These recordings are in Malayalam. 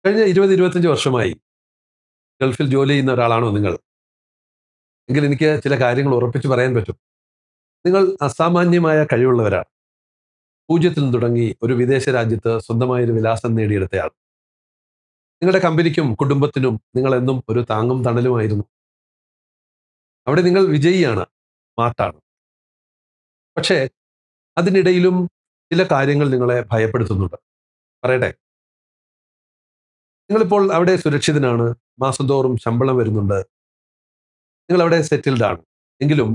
കഴിഞ്ഞ 20-25 വർഷമായി ഗൾഫിൽ ജോലി ചെയ്യുന്ന ഒരാളാണോ നിങ്ങൾ? എങ്കിൽ എനിക്ക് ചില കാര്യങ്ങൾ ഉറപ്പിച്ച് പറയാൻ പറ്റും. നിങ്ങൾ അസാമാന്യമായ കഴിവുള്ളവരാണ്. പൂജ്യത്തിൽ നിന്ന് തുടങ്ങി ഒരു വിദേശ രാജ്യത്ത് സ്വന്തമായൊരു വിലാസം നേടിയെടുത്തയാൾ. നിങ്ങളുടെ കമ്പനിക്കും കുടുംബത്തിനും നിങ്ങൾ എന്നും ഒരു താങ്ങും തണലുമായിരുന്നു. അവിടെ നിങ്ങൾ വിജയിയാണ്, സ്മാർട്ടാണ്. പക്ഷേ അതിനിടയിലും ചില കാര്യങ്ങൾ നിങ്ങളെ ഭയപ്പെടുത്തുന്നുണ്ട്. പറയട്ടെ. നിങ്ങളിപ്പോൾ അവിടെ സുരക്ഷിതനാണ്, മാസം തോറും ശമ്പളം വരുന്നുണ്ട്, നിങ്ങൾ അവിടെ സെറ്റിൽഡ് ആണ്. എങ്കിലും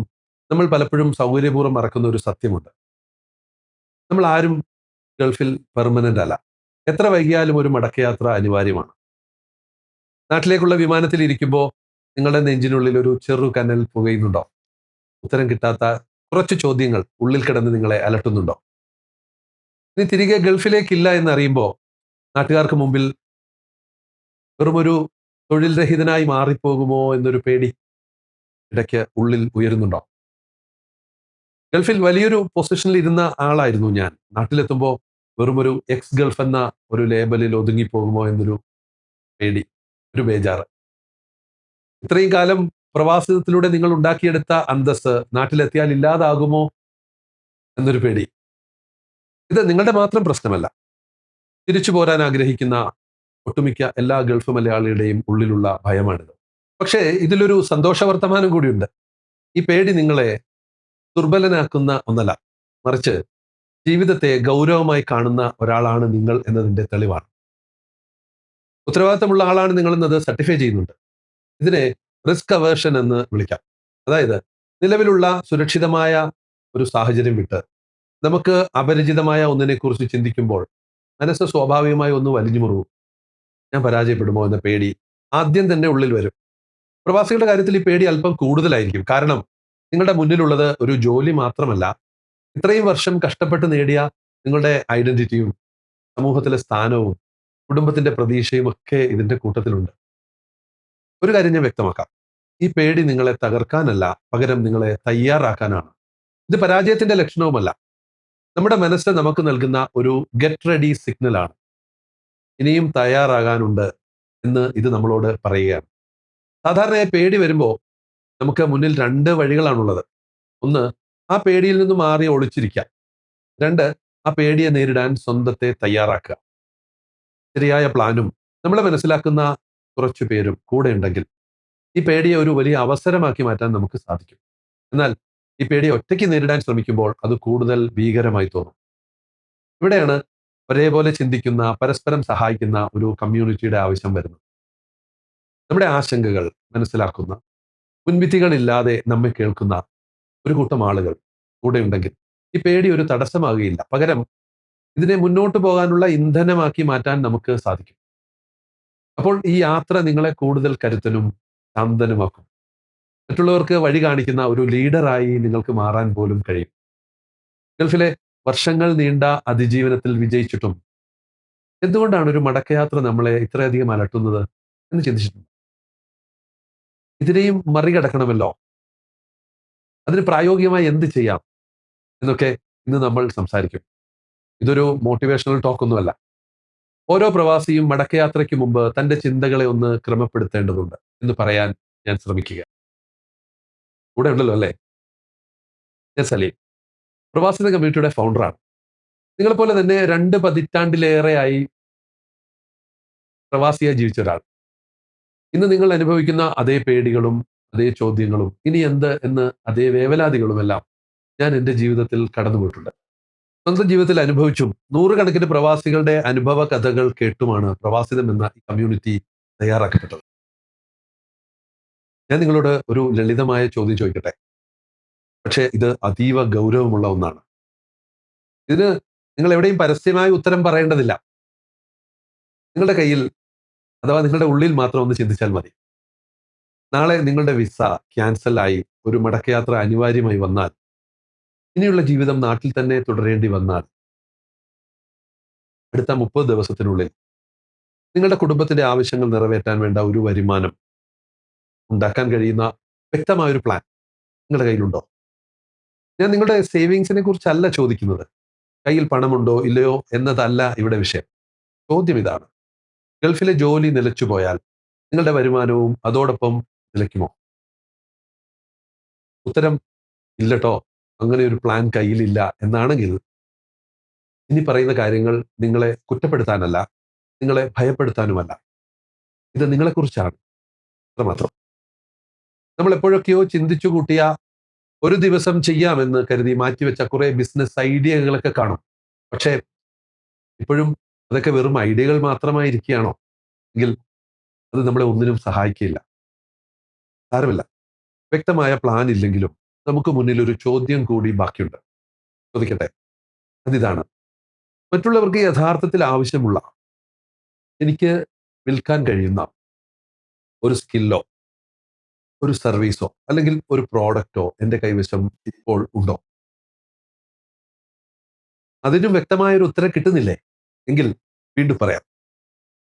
നമ്മൾ പലപ്പോഴും സൗകര്യപൂർവ്വം മറക്കുന്ന ഒരു സത്യമുണ്ട്. നമ്മൾ ആരും ഗൾഫിൽ പെർമനന്റ് അല്ല. എത്ര വൈകിയാലും ഒരു മടക്കയാത്ര അനിവാര്യമാണ്. നാട്ടിലേക്കുള്ള വിമാനത്തിൽ ഇരിക്കുമ്പോൾ നിങ്ങളുടെ നെഞ്ചിനുള്ളിൽ ഒരു ചെറു കനൽ പുകയുന്നുണ്ടോ? ഉത്തരം കിട്ടാത്ത കുറച്ച് ചോദ്യങ്ങൾ ഉള്ളിൽ കിടന്ന് നിങ്ങളെ അലട്ടുന്നുണ്ടോ? ഇനി തിരികെ ഗൾഫിലേക്കില്ല എന്നറിയുമ്പോൾ നാട്ടുകാർക്ക് മുമ്പിൽ വെറുമൊരു തൊഴിൽ രഹിതനായി മാറിപ്പോകുമോ എന്നൊരു പേടി ഇടയ്ക്ക് ഉള്ളിൽ ഉയരുന്നുണ്ടോ? ഗൾഫിൽ വലിയൊരു പൊസിഷനിൽ ഇരുന്ന ആളായിരുന്നു ഞാൻ. നാട്ടിലെത്തുമ്പോൾ വെറുമൊരു എക്സ് ഗൾഫ് എന്ന ഒരു ലേബലിൽ ഒതുങ്ങിപ്പോകുമോ എന്നൊരു പേടി, ഒരു ബേജാറ്. ഇത്രയും കാലം പ്രവാസത്തിലൂടെ നിങ്ങൾ ഉണ്ടാക്കിയെടുത്ത അന്തസ്സ് നാട്ടിലെത്തിയാൽ ഇല്ലാതാകുമോ എന്നൊരു പേടി. ഇത് നിങ്ങളുടെ മാത്രം പ്രശ്നമല്ല. തിരിച്ചു പോരാൻ ആഗ്രഹിക്കുന്ന ഒട്ടുമിക്ക എല്ലാ ഗൾഫ് മലയാളികളുടെയും ഉള്ളിലുള്ള ഭയമാണിത്. പക്ഷേ ഇതിലൊരു സന്തോഷ വർത്തമാനം കൂടിയുണ്ട്. ഈ പേടി നിങ്ങളെ ദുർബലനാക്കുന്ന ഒന്നല്ല, മറിച്ച് ജീവിതത്തെ ഗൗരവമായി കാണുന്ന ഒരാളാണ് നിങ്ങൾ എന്നതിന്റെ തെളിവാണ്. ഉത്തരവാദിത്തമുള്ള ആളാണ് നിങ്ങൾ എന്നത് സർട്ടിഫൈ ചെയ്യുന്നുണ്ട്. ഇതിനെ റിസ്ക് അവേർഷൻ എന്ന് വിളിക്കാം. അതായത് നിലവിലുള്ള സുരക്ഷിതമായ ഒരു സാഹചര്യം വിട്ട് നമുക്ക് അപരിചിതമായ ഒന്നിനെക്കുറിച്ച് ചിന്തിക്കുമ്പോൾ മനസ്സ് സ്വാഭാവികമായി ഒന്ന് വലിഞ്ഞു മുറുകും. ഞാൻ പരാജയപ്പെടുമോ എന്ന പേടി ആദ്യം തന്നെ ഉള്ളിൽ വരും. പ്രവാസികളുടെ കാര്യത്തിൽ ഈ പേടി അല്പം കൂടുതലായിരിക്കും. കാരണം നിങ്ങളുടെ മുന്നിലുള്ളത് ഒരു ജോലി മാത്രമല്ല, ഇത്രയും വർഷം കഷ്ടപ്പെട്ട് നേടിയ നിങ്ങളുടെ ഐഡന്റിറ്റിയും സമൂഹത്തിലെ സ്ഥാനവും കുടുംബത്തിന്റെ പ്രതീക്ഷയും ഒക്കെ ഇതിന്റെ കൂട്ടത്തിലുണ്ട്. ഒരു കാര്യം ഞാൻ വ്യക്തമാക്കാം. ഈ പേടി നിങ്ങളെ തകർക്കാനല്ല, പകരം നിങ്ങളെ തയ്യാറാക്കാനാണ്. ഇത് പരാജയത്തിന്റെ ലക്ഷണവുമല്ല. നമ്മുടെ മനസ്സ് നമുക്ക് നൽകുന്ന ഒരു ഗെറ്റ് റെഡി സിഗ്നലാണ്. ഇനിയും തയ്യാറാകാനുണ്ട് എന്ന് ഇത് നമ്മളോട് പറയുകയാണ്. സാധാരണയായി പേടി വരുമ്പോൾ നമുക്ക് മുന്നിൽ രണ്ട് വഴികളാണുള്ളത്. ഒന്ന്, ആ പേടിയിൽ നിന്ന് മാറി ഒളിച്ചിരിക്കാം. രണ്ട്, ആ പേടിയെ നേരിടാൻ സ്വന്തത്തെ തയ്യാറാക്കുക. ശരിയായ പ്ലാനും നമ്മളെ മനസ്സിലാക്കുന്ന കുറച്ചു പേരും കൂടെ ഉണ്ടെങ്കിൽ ഈ പേടിയെ ഒരു വലിയ അവസരമാക്കി മാറ്റാൻ നമുക്ക് സാധിക്കും. എന്നാൽ ഈ പേടിയെ ഒറ്റയ്ക്ക് നേരിടാൻ ശ്രമിക്കുമ്പോൾ അത് കൂടുതൽ ഭീകരമായി തോന്നും. ഇവിടെയാണ് ഒരേപോലെ ചിന്തിക്കുന്ന, പരസ്പരം സഹായിക്കുന്ന ഒരു കമ്മ്യൂണിറ്റിയുടെ ആവശ്യം വരുന്നത്. നമ്മുടെ ആശങ്കകൾ മനസ്സിലാക്കുന്ന, മുൻവിധികളില്ലാതെ നമ്മെ കേൾക്കുന്ന ഒരു കൂട്ടം ആളുകൾ കൂടെ ഉണ്ടെങ്കിൽ ഈ പേടി ഒരു തടസ്സമാകുകയില്ല. പകരം ഇതിനെ മുന്നോട്ട് പോകാനുള്ള ഇന്ധനമാക്കി മാറ്റാൻ നമുക്ക് സാധിക്കും. അപ്പോൾ ഈ യാത്ര നിങ്ങളെ കൂടുതൽ കരുത്തനും ശാന്തനുമാക്കും. മറ്റുള്ളവർക്ക് വഴി കാണിക്കുന്ന ഒരു ലീഡറായി നിങ്ങൾക്ക് മാറാൻ പോലും കഴിയും. ഗൾഫിലെ വർഷങ്ങൾ നീണ്ട അതിജീവനത്തിൽ വിജയിച്ചിട്ടും എന്തുകൊണ്ടാണ് ഒരു മടക്കയാത്ര നമ്മളെ ഇത്രയധികം അലട്ടുന്നത് എന്ന് ചിന്തിച്ചിട്ടുണ്ട്. ഇതിനെയും മറികടക്കണമല്ലോ. അതിന് പ്രായോഗികമായി എന്ത് ചെയ്യാം എന്നൊക്കെ ഇന്ന് നമ്മൾ സംസാരിക്കും. ഇതൊരു മോട്ടിവേഷണൽ ടോക്ക് ഒന്നുമല്ല. ഓരോ പ്രവാസിയും മടക്കയാത്രയ്ക്ക് മുമ്പ് തന്റെ ചിന്തകളെ ഒന്ന് ക്രമപ്പെടുത്തേണ്ടതുണ്ട് എന്ന് പറയാൻ ഞാൻ ശ്രമിക്കുക. കൂടെ ഉണ്ടല്ലോ അല്ലേ? ഞാൻ സലീം, പ്രവാസിത കമ്മ്യൂണിറ്റിയുടെ ഫൗണ്ടറാണ്. നിങ്ങളെപ്പോലെ തന്നെ 2 പതിറ്റാണ്ടിലേറെയായി പ്രവാസിയായി ജീവിച്ച ഒരാൾ. ഇന്ന് നിങ്ങൾ അനുഭവിക്കുന്ന അതേ പേടികളും അതേ ചോദ്യങ്ങളും ഇനി എന്ത് എന്ന് അതേ വേവലാതികളുമെല്ലാം ഞാൻ എൻ്റെ ജീവിതത്തിൽ കടന്നുപോയിട്ടുണ്ട്. സ്വന്തം ജീവിതത്തിൽ അനുഭവിച്ചും നൂറുകണക്കിന് പ്രവാസികളുടെ അനുഭവ കഥകൾ കേട്ടുമാണ് പ്രവാസിതം എന്ന ഈ കമ്മ്യൂണിറ്റി തയ്യാറാക്കപ്പെട്ടത്. ഞാൻ നിങ്ങളോട് ഒരു ലളിതമായ ചോദ്യം ചോദിക്കട്ടെ, പക്ഷേ ഇത് അതീവ ഗൗരവമുള്ള ഒന്നാണ്. ഇതിന് നിങ്ങൾ എവിടെയും പരസ്യമായ ഉത്തരം പറയേണ്ടതില്ല. നിങ്ങളുടെ കയ്യിൽ അഥവാ നിങ്ങളുടെ ഉള്ളിൽ മാത്രം ഒന്ന് ചിന്തിച്ചാൽ മതി. നാളെ നിങ്ങളുടെ വിസ ക്യാൻസൽ ആയി ഒരു മടക്കയാത്ര അനിവാര്യമായി വന്നാൽ, ഇനിയുള്ള ജീവിതം നാട്ടിൽ തന്നെ തുടരേണ്ടി വന്നാൽ, അടുത്ത 30 ദിവസത്തിനുള്ളിൽ നിങ്ങളുടെ കുടുംബത്തിന്റെ ആവശ്യങ്ങൾ നിറവേറ്റാൻ വേണ്ട ഒരു വരുമാനം ഉണ്ടാക്കാൻ കഴിയുന്ന വ്യക്തമായ ഒരു പ്ലാൻ നിങ്ങളുടെ കയ്യിലുണ്ടോ? ഞാൻ നിങ്ങളുടെ സേവിങ്സിനെ കുറിച്ചല്ല ചോദിക്കുന്നത്. കയ്യിൽ പണമുണ്ടോ ഇല്ലയോ എന്നതല്ല ഇവിടെ വിഷയം. ചോദ്യം ഇതാണ്: ഗൾഫിലെ ജോലി നിലച്ചുപോയാൽ നിങ്ങളുടെ വരുമാനവും അതോടൊപ്പം നിലയ്ക്കുമോ? ഉത്തരം ഇല്ലട്ടോ. അങ്ങനെ ഒരു പ്ലാൻ കയ്യിലില്ല എന്നാണെങ്കിൽ ഇനി പറയുന്ന കാര്യങ്ങൾ നിങ്ങളെ കുറ്റപ്പെടുത്താനല്ല, നിങ്ങളെ ഭയപ്പെടുത്താനുമല്ല. ഇത് നിങ്ങളെക്കുറിച്ചാണ്. അത്രമാത്രം. നമ്മൾ എപ്പോഴൊക്കെയോ ചിന്തിച്ചു കൂട്ടിയ ഒരു ദിവസം ചെയ്യാമെന്ന് കരുതി മാറ്റിവെച്ച കുറെ ബിസിനസ് ഐഡിയകളൊക്കെ കാണും. പക്ഷേ ഇപ്പോഴും അതൊക്കെ വെറും ഐഡിയകൾ മാത്രമായിരിക്കുകയാണോ? എങ്കിൽ അത് നമ്മളെ ഒന്നിനും സഹായിക്കില്ല. സാരമില്ല. വ്യക്തമായ പ്ലാൻ ഇല്ലെങ്കിലും നമുക്ക് മുന്നിൽ ഒരു ചോദ്യം കൂടി ബാക്കിയുണ്ട്. ചോദിക്കട്ടെ? അതിതാണ്, മറ്റുള്ളവർക്ക് യഥാർത്ഥത്തിൽ ആവശ്യമുള്ള, എനിക്ക് വിൽക്കാൻ കഴിയുന്ന ഒരു സ്കില്ലോ ഒരു സർവീസോ അല്ലെങ്കിൽ ഒരു പ്രോഡക്റ്റോ എൻ്റെ കൈവശം ഇപ്പോൾ ഉണ്ടോ? അതിനും വ്യക്തമായ ഒരു ഉത്തരം കിട്ടുന്നില്ലേ? എങ്കിൽ വീണ്ടും പറയാം,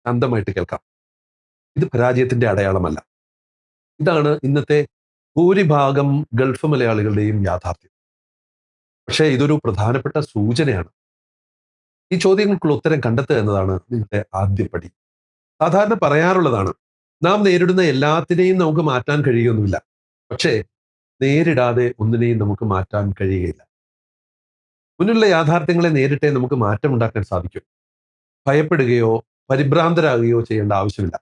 ശാന്തമായിട്ട് കേൾക്കാം. ഇത് പരാജയത്തിന്റെ അടയാളമല്ല. ഇതാണ് ഇന്നത്തെ ഭൂരിഭാഗം ഗൾഫ് മലയാളികളുടെയും യാഥാർത്ഥ്യം. പക്ഷേ ഇതൊരു പ്രധാനപ്പെട്ട സൂചനയാണ്. ഈ ചോദ്യങ്ങൾക്കുള്ള ഉത്തരം കണ്ടെത്തുക എന്നതാണ് നിങ്ങളുടെ ആദ്യപടി. സാധാരണ പറയാറുള്ളതാണ്, നാം നേരിടുന്ന എല്ലാത്തിനെയും നമുക്ക് മാറ്റാൻ കഴിയുകയൊന്നുമില്ല. പക്ഷേ നേരിടാതെ ഒന്നിനെയും നമുക്ക് മാറ്റാൻ കഴിയുകയില്ല. മുന്നിലുള്ള യാഥാർത്ഥ്യങ്ങളെ നേരിട്ടേ നമുക്ക് മാറ്റമുണ്ടാക്കാൻ സാധിക്കും. ഭയപ്പെടുകയോ പരിഭ്രാന്തരാകുകയോ ചെയ്യേണ്ട ആവശ്യമില്ല.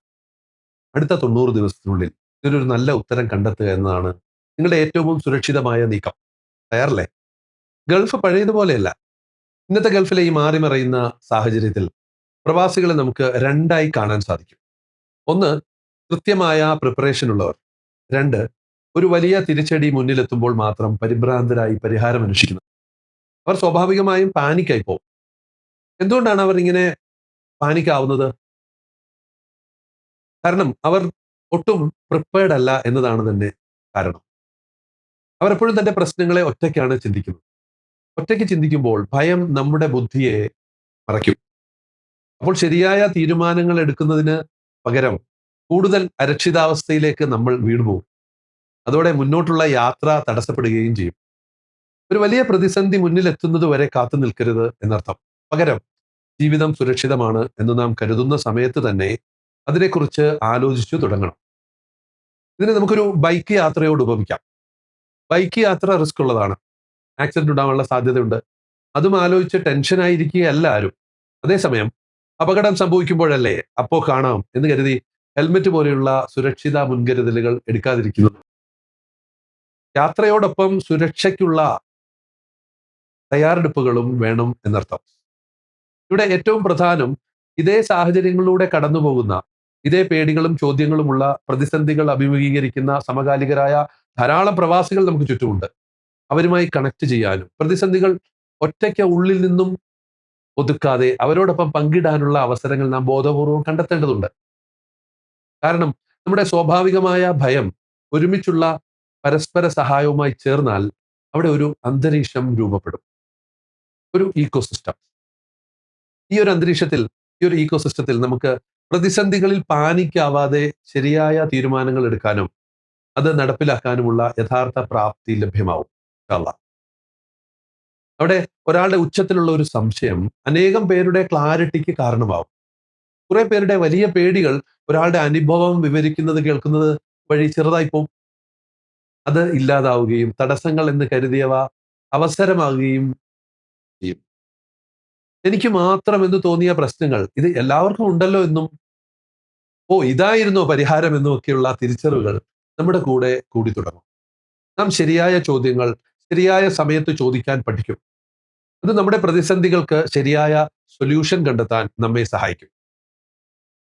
അടുത്ത 90 ദിവസത്തിനുള്ളിൽ ഇതിനൊരു നല്ല ഉത്തരം കണ്ടെത്തുക എന്നതാണ് നിങ്ങളുടെ ഏറ്റവും സുരക്ഷിതമായ നീക്കം. തയ്യാറല്ലേ? ഗൾഫ് പഴയതുപോലെയല്ല. ഇന്നത്തെ ഗൾഫിലെ ഈ മാറി മറയുന്ന സാഹചര്യത്തിൽ പ്രവാസികളെ നമുക്ക് രണ്ടായി കാണാൻ സാധിക്കും. ഒന്ന്, കൃത്യമായ പ്രിപ്പറേഷൻ ഉള്ളവർ. രണ്ട്, ഒരു വലിയ തിരിച്ചടി മുന്നിലെത്തുമ്പോൾ മാത്രം പരിഭ്രാന്തരായി പരിഹാരം അന്വേഷിക്കുന്നത്. അവർ സ്വാഭാവികമായും പാനിക്കായി പോകും. എന്തുകൊണ്ടാണ് അവർ ഇങ്ങനെ പാനിക്കാവുന്നത്? കാരണം അവർ ഒട്ടും പ്രിപ്പയർഡ് അല്ല എന്നതാണ് തന്നെ കാരണം. അവർ എപ്പോഴും തന്റെ പ്രശ്നങ്ങളെ ഒറ്റയ്ക്കാണ് ചിന്തിക്കുന്നത്. ഒറ്റയ്ക്ക് ചിന്തിക്കുമ്പോൾ ഭയം നമ്മുടെ ബുദ്ധിയെ മറയ്ക്കും. അപ്പോൾ ശരിയായ തീരുമാനങ്ങൾ എടുക്കുന്നതിന് പകരം കൂടുതൽ അരക്ഷിതാവസ്ഥയിലേക്ക് നമ്മൾ വീണുപോകും. അതോടെ മുന്നോട്ടുള്ള യാത്ര തടസ്സപ്പെടുകയും ചെയ്യും. ഒരു വലിയ പ്രതിസന്ധി മുന്നിലെത്തുന്നത് വരെ കാത്തു നിൽക്കരുത് എന്നർത്ഥം. പകരം ജീവിതം സുരക്ഷിതമാണ് എന്ന് നാം കരുതുന്ന സമയത്ത് തന്നെ അതിനെക്കുറിച്ച് ആലോചിച്ചു തുടങ്ങണം. ഇതിനെ നമുക്കൊരു ബൈക്ക് യാത്രയോട് ഉപമിക്കാം. ബൈക്ക് യാത്ര റിസ്ക് ഉള്ളതാണ്. ആക്സിഡന്റ് ഉണ്ടാവാനുള്ള സാധ്യതയുണ്ട്. അതും ആലോചിച്ച് ടെൻഷനായിരിക്കുകയല്ല ആരും. അതേസമയം അപകടം സംഭവിക്കുമ്പോഴല്ലേ അപ്പോ കാണാം എന്ന് കരുതി ഹെൽമെറ്റ് പോലെയുള്ള സുരക്ഷിത മുൻകരുതലുകൾ എടുക്കാതിരിക്കുന്നത്. യാത്രയോടൊപ്പം സുരക്ഷയ്ക്കുള്ള തയ്യാറെടുപ്പുകളും വേണം എന്നർത്ഥം. ഇവിടെ ഏറ്റവും പ്രധാനം, ഇതേ സാഹചര്യങ്ങളിലൂടെ കടന്നുപോകുന്ന, ഇതേ പേടികളും ചോദ്യങ്ങളുമുള്ള, പ്രതിസന്ധികൾ അഭിമുഖീകരിക്കുന്ന സമകാലികരായ ധാരാളം പ്രവാസികൾ നമുക്ക് ചുറ്റുമുണ്ട്. അവരുമായി കണക്ട് ചെയ്യാനും പ്രതിസന്ധികൾ ഒറ്റയ്ക്ക് ഉള്ളിൽ നിന്നും ഒതുക്കാതെ അവരോടൊപ്പം പങ്കിടാനുള്ള അവസരങ്ങൾ നാം ബോധപൂർവം കണ്ടെത്തേണ്ടതുണ്ട്. കാരണം നമ്മുടെ സ്വാഭാവികമായ ഭയം ഒരുമിച്ചുള്ള പരസ്പര സഹായവുമായി ചേർന്നാൽ അവിടെ ഒരു അന്തരീക്ഷം രൂപപ്പെടും, ഒരു ഈക്കോസിസ്റ്റം. ഈ ഒരു അന്തരീക്ഷത്തിൽ, ഈ ഒരു ഈക്കോസിസ്റ്റത്തിൽ നമുക്ക് പ്രതിസന്ധികളിൽ പാനിക്കാവാതെ ശരിയായ തീരുമാനങ്ങൾ എടുക്കാനും അത് നടപ്പിലാക്കാനുമുള്ള യഥാർത്ഥ പ്രാപ്തി ലഭ്യമാവും. ഇൻഷാ അല്ലാഹ്. അവിടെ ഒരാളുടെ ഉച്ചത്തിലുള്ള ഒരു സംശയം അനേകം പേരുടെ ക്ലാരിറ്റിക്ക് കാരണമാവും. കുറെ പേരുടെ വലിയ പേടികൾ ഒരാളുടെ അനുഭവം വിവരിക്കുന്നത് കേൾക്കുന്നത് വഴി ചെറുതായി പോകും. അത് ഇല്ലാതാവുകയും തടസ്സങ്ങൾ എന്ന് കരുതിയവ അവസരമാകുകയും ചെയ്യും. എനിക്ക് മാത്രം എന്ന് തോന്നിയ പ്രശ്നങ്ങൾ ഇത് എല്ലാവർക്കും ഉണ്ടല്ലോ എന്നും, ഓ ഇതായിരുന്നോ പരിഹാരം എന്നും ഒക്കെയുള്ള തിരിച്ചറിവുകൾ നമ്മുടെ കൂടെ കൂടി തുടങ്ങും. നാം ശരിയായ ചോദ്യങ്ങൾ ശരിയായ സമയത്ത് ചോദിക്കാൻ പഠിക്കും. അത് നമ്മുടെ പ്രതിസന്ധികൾക്ക് ശരിയായ സൊല്യൂഷൻ കണ്ടെത്താൻ നമ്മെ സഹായിക്കും.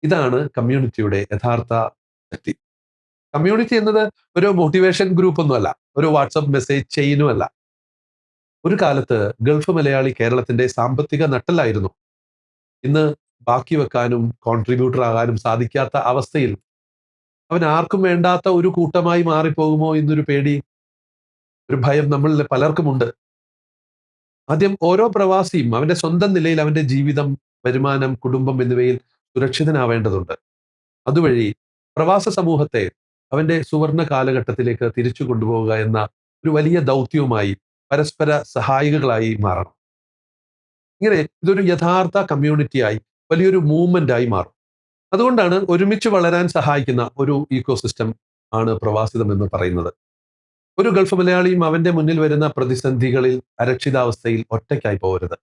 ഇതാണ് കമ്മ്യൂണിറ്റിയുടെ യഥാർത്ഥ ശക്തി. കമ്മ്യൂണിറ്റി എന്നത് ഒരു മോട്ടിവേഷൻ ഗ്രൂപ്പ് ഒന്നുമല്ല, ഒരു വാട്സപ്പ് മെസ്സേജ് ചെയിനുമല്ല. ഒരു കാലത്ത് ഗൾഫ് മലയാളി കേരളത്തിന്റെ സാമ്പത്തിക നട്ടലായിരുന്നു. ഇന്ന് ബാക്കി വെക്കാനും കോൺട്രിബ്യൂട്ടർ ആകാനും സാധിക്കാത്ത അവസ്ഥയിൽ അവൻ ആർക്കും വേണ്ടാത്ത ഒരു കൂട്ടമായി മാറിപ്പോകുമോ എന്നൊരു പേടി, ഒരു ഭയം നമ്മളിൽ പലർക്കുമുണ്ട്. ആദ്യം ഓരോ പ്രവാസിയും അവന്റെ സ്വന്തം നിലയിൽ അവന്റെ ജീവിതം, വരുമാനം, കുടുംബം എന്നിവയിൽ സുരക്ഷിതനാവേണ്ടതുണ്ട്. അതുവഴി പ്രവാസ സമൂഹത്തെ അവന്റെ സുവർണ കാലഘട്ടത്തിലേക്ക് തിരിച്ചു കൊണ്ടുപോവുക എന്ന ഒരു വലിയ ദൗത്യവുമായി പരസ്പര സഹായികളായി മാറണം. ഇങ്ങനെ ഇതൊരു യഥാർത്ഥ കമ്മ്യൂണിറ്റിയായി, വലിയൊരു മൂവ്മെന്റ് ആയി മാറും. അതുകൊണ്ടാണ് ഒരുമിച്ച് വളരാൻ സഹായിക്കുന്ന ഒരു ഇക്കോസിസ്റ്റം ആണ് പ്രവാസിതം എന്ന് പറയുന്നത്. ഒരു ഗൾഫ് മലയാളിയും അവന്റെ മുന്നിൽ വരുന്ന പ്രതിസന്ധികളിൽ അരക്ഷിതാവസ്ഥയിൽ ഒറ്റയ്ക്കായി പോകരുത്.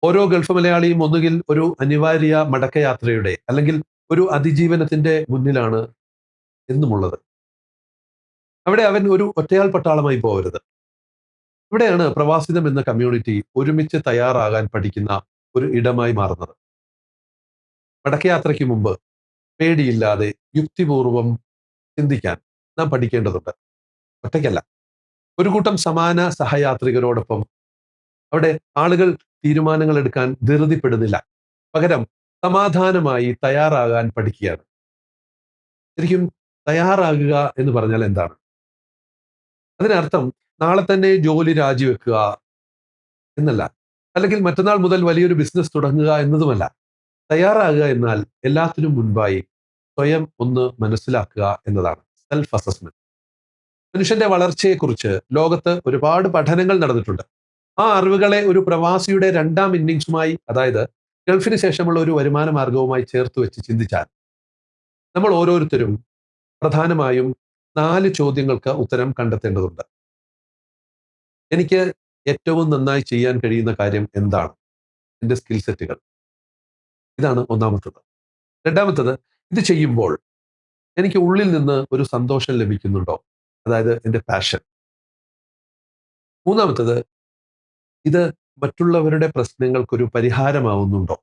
ഓരോ ഗൾഫ് മലയാളിയും ഒന്നുകിൽ ഒരു അനിവാര്യ മടക്കയാത്രയുടെ അല്ലെങ്കിൽ ഒരു അതിജീവനത്തിന്റെ മുന്നിലാണ് എന്നുമുള്ളത്. അവിടെ അവൻ ഒരു ഒറ്റയാൾ പട്ടാളമായി പോകരുത്. ഇവിടെയാണ് പ്രവാസിതം എന്ന കമ്മ്യൂണിറ്റി ഒരുമിച്ച് തയ്യാറാകാൻ പഠിക്കുന്ന ഒരു ഇടമായി മാറുന്നത്. മടക്കയാത്രയ്ക്ക് മുമ്പ് പേടിയില്ലാതെ യുക്തിപൂർവം ചിന്തിക്കാൻ നാം പഠിക്കേണ്ടതുണ്ട്. ഒറ്റയ്ക്കല്ല, ഒരു കൂട്ടം സമാന സഹയാത്രികരോടൊപ്പം. അവിടെ ആളുകൾ തീരുമാനങ്ങൾ എടുക്കാൻ ധൃതിപ്പെടുന്നില്ല, പകരം സമാധാനമായി തയ്യാറാകാൻ പഠിക്കുകയാണ്. ശരിക്കും തയ്യാറാകുക എന്ന് പറഞ്ഞാൽ എന്താണ്? അതിനർത്ഥം നാളെ തന്നെ ജോലി രാജിവെക്കുക എന്നല്ല, അല്ലെങ്കിൽ മറ്റന്നാൾ മുതൽ വലിയൊരു ബിസിനസ് തുടങ്ങുക എന്നതുമല്ല. തയ്യാറാകുക എന്നാൽ എല്ലാത്തിനും മുൻപായി സ്വയം ഒന്ന് മനസ്സിലാക്കുക എന്നതാണ്. Self assessment. മനുഷ്യന്റെ വളർച്ചയെക്കുറിച്ച് ലോകത്ത് ഒരുപാട് പഠനങ്ങൾ നടന്നിട്ടുണ്ട്. ആ അറിവുകളെ ഒരു പ്രവാസിയുടെ രണ്ടാം ഇന്നിങ്സുമായി, അതായത് ഗൾഫിന് ശേഷമുള്ള ഒരു വരുമാന മാർഗവുമായി ചേർത്ത് വെച്ച് ചിന്തിച്ചാൽ നമ്മൾ ഓരോരുത്തരും പ്രധാനമായും 4 ചോദ്യങ്ങൾക്ക് ഉത്തരം കണ്ടെത്തേണ്ടതുണ്ട്. എനിക്ക് ഏറ്റവും നന്നായി ചെയ്യാൻ കഴിയുന്ന കാര്യം എന്താണ്? എന്റെ സ്കിൽ സെറ്റുകൾ. ഇതാണ് ഒന്നാമത്തത്. രണ്ടാമത്തത്, ഇത് ചെയ്യുമ്പോൾ എനിക്ക് ഉള്ളിൽ നിന്ന് ഒരു സന്തോഷം ലഭിക്കുന്നുണ്ടോ? അതായത് എന്റെ പാഷൻ. മൂന്നാമത്തത്, ഇത് മറ്റുള്ളവരുടെ പ്രശ്നങ്ങൾക്കൊരു പരിഹാരമാവുന്നുണ്ടോ?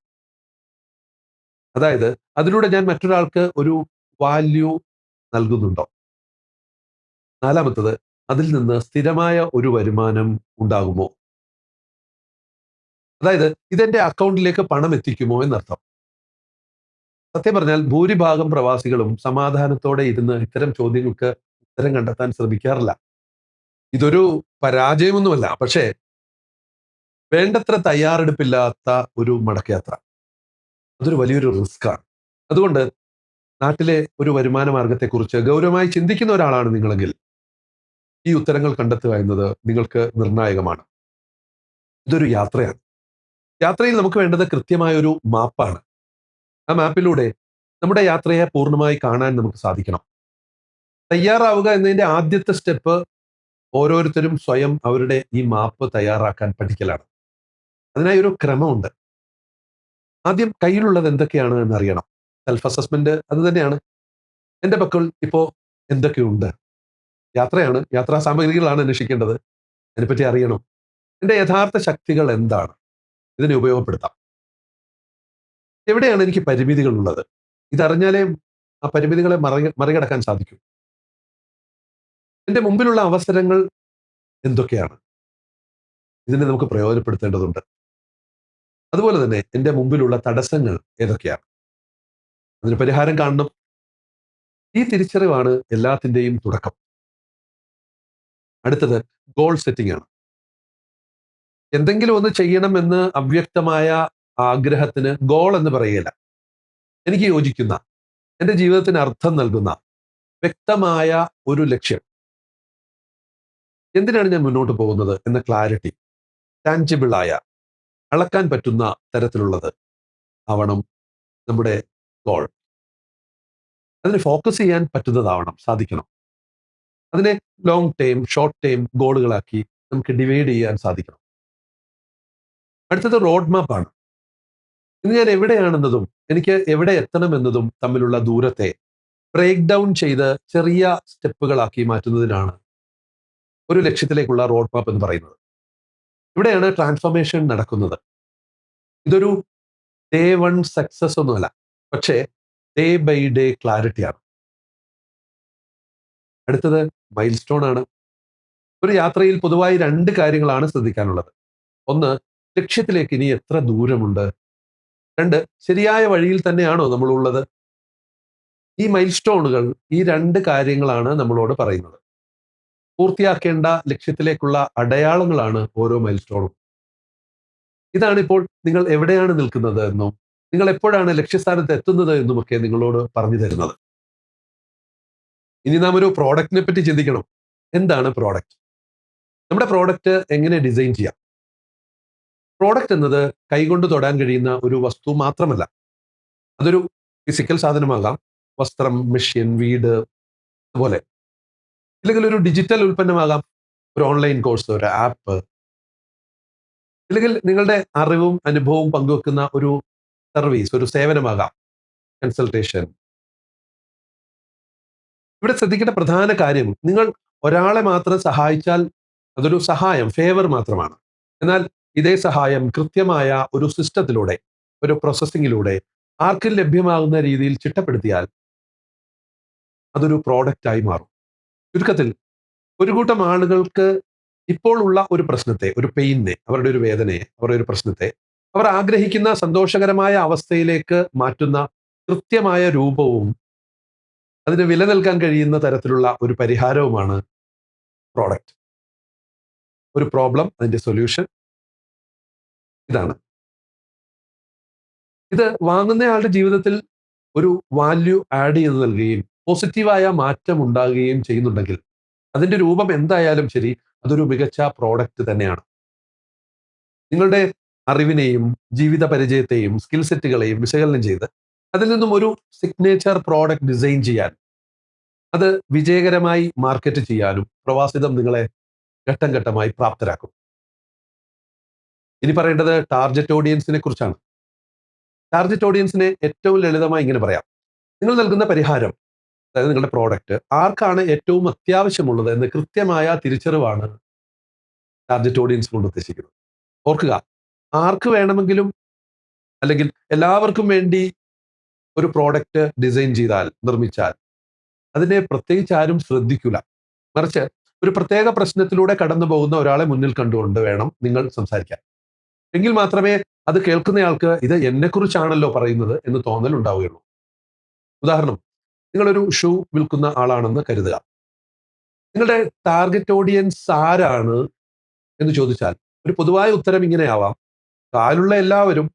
അതായത് അതിലൂടെ ഞാൻ മറ്റൊരാൾക്ക് ഒരു വാല്യൂ നൽകുന്നുണ്ടോ? നാലാമത്തത്, അതിൽ നിന്ന് സ്ഥിരമായ ഒരു വരുമാനം ഉണ്ടാകുമോ? അതായത് ഇതെന്റെ അക്കൗണ്ടിലേക്ക് പണം എത്തിക്കുമോ എന്നർത്ഥം. സത്യം പറഞ്ഞാൽ ഭൂരിഭാഗം പ്രവാസികളും സമാധാനത്തോടെ ഇരുന്ന് ഇത്തരം ചോദ്യങ്ങൾക്ക് ഉത്തരം കണ്ടെത്താൻ ശ്രമിക്കാറില്ല. ഇതൊരു പരാജയമൊന്നുമല്ല, പക്ഷേ വേണ്ടത്ര തയ്യാറെടുപ്പില്ലാത്ത ഒരു മടക്കയാത്ര, അതൊരു വലിയൊരു റിസ്ക്കാണ്. അതുകൊണ്ട് നാട്ടിലെ ഒരു വരുമാന മാർഗത്തെക്കുറിച്ച് ഗൗരവമായി ചിന്തിക്കുന്ന ഒരാളാണ് നിങ്ങളെങ്കിൽ ഈ ഉത്തരങ്ങൾ കണ്ടെത്തുക എന്നത് നിങ്ങൾക്ക് നിർണായകമാണ്. ഇതൊരു യാത്രയാണ്. യാത്രയിൽ നമുക്ക് വേണ്ടത് കൃത്യമായ ഒരു മാപ്പാണ്. ആ മാപ്പിലൂടെ നമ്മുടെ യാത്രയെ പൂർണ്ണമായി കാണാൻ നമുക്ക് സാധിക്കണം. തയ്യാറാവുക എന്നതിന്റെ ആദ്യത്തെ സ്റ്റെപ്പ് ഓരോരുത്തരും സ്വയം അവരുടെ ഈ മാപ്പ് തയ്യാറാക്കാൻ പഠിക്കലാണ്. അതിനായി ഒരു ക്രമമുണ്ട്. ആദ്യം കയ്യിലുള്ളത് എന്തൊക്കെയാണ് എന്നറിയണം. സെൽഫ് അസസ്മെന്റ് അത് തന്നെയാണ്. എൻ്റെ പക്കൽ ഇപ്പോൾ എന്തൊക്കെയുണ്ട്? യാത്രയാണ്, യാത്രാ സാമഗ്രികളാണ് അന്വേഷിക്കേണ്ടത്. അതിനെപ്പറ്റി അറിയണം. എൻ്റെ യഥാർത്ഥ ശക്തികൾ എന്താണ്? ഇതിനെ ഉപയോഗപ്പെടുത്താം. എവിടെയാണ് എനിക്ക് പരിമിതികളുള്ളത്? ഇതറിഞ്ഞാലേ ആ പരിമിതികളെ മറികടക്കാൻ സാധിക്കും. എൻ്റെ മുമ്പിലുള്ള അവസരങ്ങൾ എന്തൊക്കെയാണ്? ഇതിനെ നമുക്ക് പ്രയോജനപ്പെടുത്തേണ്ടതുണ്ട്. അതുപോലെ തന്നെ എൻ്റെ മുമ്പിലുള്ള തടസ്സങ്ങൾ ഏതൊക്കെയാണ്? അതിന് പരിഹാരം കാണണം. ഈ തിരിച്ചറിവാണ് എല്ലാത്തിൻ്റെയും തുടക്കം. അടുത്തത് ഗോൾ സെറ്റിംഗ് ആണ്. എന്തെങ്കിലും ഒന്ന് ചെയ്യണമെന്ന് അവ്യക്തമായ ആഗ്രഹത്തിന് ഗോൾ എന്ന് പറയുകയില്ല. എനിക്ക് യോജിക്കുന്ന, എൻ്റെ ജീവിതത്തിന് അർത്ഥം നൽകുന്ന വ്യക്തമായ ഒരു ലക്ഷ്യം. എന്തിനാണ് ഞാൻ മുന്നോട്ട് പോകുന്നത് എന്ന ക്ലാരിറ്റി, ടാഞ്ചിബിൾ ആയ, അളക്കാൻ പറ്റുന്ന തരത്തിലുള്ളത് ആവണം നമ്മുടെ ഗോൾ. അതിന് ഫോക്കസ് ചെയ്യാൻ പറ്റുന്നതാവണം, സാധിക്കണം. അതിനെ ലോങ് ടൈം, ഷോർട്ട് ടൈം ഗോളുകളാക്കി നമുക്ക് ഡിവൈഡ് ചെയ്യാൻ സാധിക്കണം. അടുത്തത് റോഡ് മാപ്പാണ്. ഇന്ന് ഞാൻ എവിടെയാണെന്നതും എനിക്ക് എവിടെ എത്തണമെന്നതും തമ്മിലുള്ള ദൂരത്തെ ബ്രേക്ക് ഡൗൺ ചെയ്ത് ചെറിയ സ്റ്റെപ്പുകളാക്കി മാറ്റുന്നതിനാണ് ഒരു ലക്ഷ്യത്തിലേക്കുള്ള റോഡ് മാപ്പ് എന്ന് പറയുന്നത്. ഇവിടെയാണ് ട്രാൻസ്ഫോർമേഷൻ നടക്കുന്നത്. ഇതൊരു ഡേ 1 സക്സസ് ഒന്നുമല്ല, പക്ഷേ ഡേ ബൈ ഡേ ക്ലാരിറ്റിയാണ്. അടുത്തത് മൈൽ സ്റ്റോൺ ആണ്. ഒരു യാത്രയിൽ പൊതുവായി 2 കാര്യങ്ങളാണ് ശ്രദ്ധിക്കാനുള്ളത്. ഒന്ന്, ലക്ഷ്യത്തിലേക്ക് ഇനി എത്ര ദൂരമുണ്ട്? 2, ശരിയായ വഴിയിൽ തന്നെയാണോ നമ്മൾ ഉള്ളത്? ഈ മൈൽ സ്റ്റോണുകൾ ഈ 2 കാര്യങ്ങളാണ് നമ്മളോട് പറയുന്നത്. പൂർത്തിയാക്കേണ്ട ലക്ഷ്യത്തിലേക്കുള്ള അടയാളങ്ങളാണ് ഓരോ മൈൽ സ്റ്റോണും. ഇതാണ് ഇപ്പോൾ നിങ്ങൾ എവിടെയാണ് നിൽക്കുന്നത് എന്നും നിങ്ങൾ എപ്പോഴാണ് ലക്ഷ്യസ്ഥാനത്ത് എത്തുന്നത് എന്നുമൊക്കെ നിങ്ങളോട് പറഞ്ഞു തരുന്നത്. ഇനി നാം ഒരു പ്രോഡക്റ്റിനെ പറ്റി ചിന്തിക്കണം. എന്താണ് പ്രോഡക്റ്റ്? നമ്മുടെ പ്രോഡക്റ്റ് എങ്ങനെ ഡിസൈൻ ചെയ്യാം? പ്രോഡക്റ്റ് എന്നത് കൈകൊണ്ട് തൊടാൻ കഴിയുന്ന ഒരു വസ്തു മാത്രമല്ല. അതൊരു ഫിസിക്കൽ സാധനമാകാം, വസ്ത്രം, മെഷീൻ, വീട്, അതുപോലെ. ഇല്ലെങ്കിൽ ഒരു ഡിജിറ്റൽ ഉൽപ്പന്നമാകാം, ഒരു ഓൺലൈൻ കോഴ്സ്, ഒരു ആപ്പ്, ഇല്ലെങ്കിൽ നിങ്ങളുടെ അറിവും അനുഭവവും പങ്കുവെക്കുന്ന ഒരു സർവീസ്, ഒരു സേവനമാകാം, കൺസൾട്ടേഷൻ. ഇവിടെ ശ്രദ്ധിക്കേണ്ട പ്രധാന കാര്യം, നിങ്ങൾ ഒരാളെ മാത്രം സഹായിച്ചാൽ അതൊരു സഹായം, ഫേവർ മാത്രമാണ്. എന്നാൽ ഇതേ സഹായം കൃത്യമായ ഒരു സിസ്റ്റത്തിലൂടെ, ഒരു പ്രോസസ്സിങ്ങിലൂടെ ആർക്കും ലഭ്യമാകുന്ന രീതിയിൽ ചിട്ടപ്പെടുത്തിയാൽ അതൊരു പ്രോഡക്റ്റായി മാറും. ചുരുക്കത്തിൽ ഒരു കൂട്ടം ആളുകൾക്ക് ഇപ്പോൾ ഉള്ള ഒരു പ്രശ്നത്തെ, ഒരു പെയിനെ, അവരുടെ ഒരു വേദനയെ, അവരുടെ ഒരു പ്രശ്നത്തെ അവർ ആഗ്രഹിക്കുന്ന സന്തോഷകരമായ അവസ്ഥയിലേക്ക് മാറ്റുന്ന കൃത്യമായ രൂപവും അതിന് വില നൽകാൻ കഴിയുന്ന തരത്തിലുള്ള ഒരു പരിഹാരവുമാണ് പ്രോഡക്റ്റ്. ഒരു പ്രോബ്ലം, അതിന്റെ സൊല്യൂഷൻ ഇതാണ്. ഇത് വാങ്ങുന്നയാളുടെ ജീവിതത്തിൽ ഒരു വാല്യൂ ആഡ് ചെയ്ത് നൽകുകയും പോസിറ്റീവായ മാറ്റം ഉണ്ടാകുകയും ചെയ്യുന്നുണ്ടെങ്കിൽ അതിന്റെ രൂപം എന്തായാലും ശരി, അതൊരു മികച്ച പ്രോഡക്റ്റ് തന്നെയാണ്. നിങ്ങളുടെ അറിവിനെയും ജീവിത പരിചയത്തെയും സ്കിൽ സെറ്റുകളെയും വിശകലനം ചെയ്ത് അതിൽ നിന്നും ഒരു സിഗ്നേച്ചർ പ്രോഡക്റ്റ് ഡിസൈൻ ചെയ്യാൻ, അത് വിജയകരമായി മാർക്കറ്റ് ചെയ്യാനും പ്രവാസിതം നിങ്ങളെ ഘട്ടം ഘട്ടമായി പ്രാപ്തരാക്കും. ഇനി പറയേണ്ടത് ടാർഗറ്റ് ഓഡിയൻസിനെ കുറിച്ചാണ്. ടാർഗറ്റ് ഓഡിയൻസിനെ ഏറ്റവും ലളിതമായി ഇങ്ങനെ പറയാം: നിങ്ങൾ നൽകുന്ന പരിഹാരം, അതായത് നിങ്ങളുടെ പ്രോഡക്റ്റ്, ആർക്കാണ് ഏറ്റവും അത്യാവശ്യമുള്ളത് എന്ന് കൃത്യമായ തിരിച്ചറിവാണ് ടാർഗറ്റ് ഓഡിയൻസ് കൊണ്ട് ഉദ്ദേശിക്കുന്നത്. ഓർക്കുക, ആർക്ക് വേണമെങ്കിലും അല്ലെങ്കിൽ എല്ലാവർക്കും വേണ്ടി ഒരു പ്രോഡക്റ്റ് ഡിസൈൻ ചെയ്താൽ, നിർമ്മിച്ചാൽ അതിനെ പ്രത്യേകിച്ച് ആരും ശ്രദ്ധിക്കില്ല. മറിച്ച് ഒരു പ്രത്യേക പ്രശ്നത്തിലൂടെ കടന്നു പോകുന്ന ഒരാളെ മുന്നിൽ കണ്ടുകൊണ്ട് വേണം നിങ്ങൾ സംസാരിക്കാൻ. എങ്കിൽ മാത്രമേ അത് കേൾക്കുന്നയാൾക്ക് ഇത് എന്നെക്കുറിച്ചാണല്ലോ പറയുന്നത് എന്ന് തോന്നൽ ഉണ്ടാവുകയുള്ളൂ. ഉദാഹരണം, നിങ്ങളൊരു ഷൂ വിൽക്കുന്ന ആളാണെന്ന് കരുതുക. നിങ്ങളുടെ ടാർഗറ്റ് ഓഡിയൻസ് ആരാണ് എന്ന് ചോദിച്ചാൽ ഒരു പൊതുവായ ഉത്തരം ഇങ്ങനെയാവാം: കാലുള്ള എല്ലാവരും